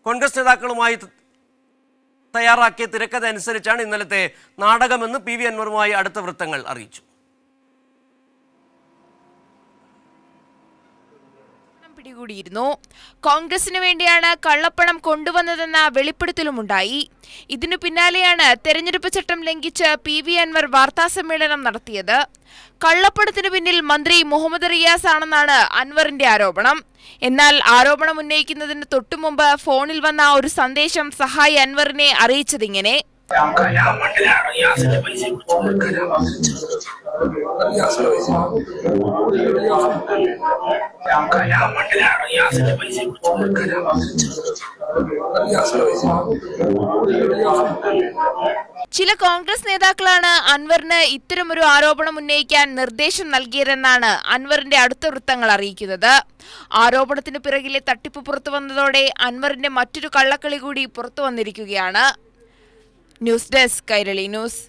കോൺഗ്രസ് നേതാക്കളുമായി തയ്യാറാക്കിയ തിരക്കഥ അനുസരിച്ചാണ് ഇന്നലത്തെ നാടകമെന്ന് പി വി അൻവറുമായി അടുത്ത വൃത്തങ്ങൾ അറിയിച്ചു. പിടികൂടിയിരുന്നു. കോൺഗ്രസിന് വേണ്ടിയാണ് കള്ളപ്പണം കൊണ്ടുവന്നതെന്ന വെളിപ്പെടുത്തലുമുണ്ടായി. ഇതിനു പിന്നാലെയാണ് തെരഞ്ഞെടുപ്പ് ചട്ടം ലംഘിച്ച് പി വി അൻവർ വാർത്താസമ്മേളനം നടത്തിയത്. കള്ളപ്പണത്തിനു പിന്നിൽ മന്ത്രി മുഹമ്മദ് റിയാസ് ആണെന്നാണ് അൻവറിന്റെ ആരോപണം. എന്നാൽ ആരോപണം ഉന്നയിക്കുന്നതിന് തൊട്ടുമുമ്പ് ഫോണിൽ വന്ന ഒരു സന്ദേശം സഹായി അൻവറിനെ അറിയിച്ചതിങ്ങനെ: ചില കോൺഗ്രസ് നേതാക്കളാണ് അൻവറിന് ഇത്തരമൊരു ആരോപണം ഉന്നയിക്കാൻ നിർദ്ദേശം നൽകിയതെന്നാണ് അൻവറിന്റെ അടുത്ത വൃത്തങ്ങൾ അറിയിക്കുന്നത്. ആരോപണത്തിന് പിറകിലെ തട്ടിപ്പ് പുറത്തു വന്നതോടെ അൻവറിന്റെ മറ്റൊരു കള്ളക്കളി കൂടി പുറത്തു വന്നിരിക്കുകയാണ്. News desk Kairali news.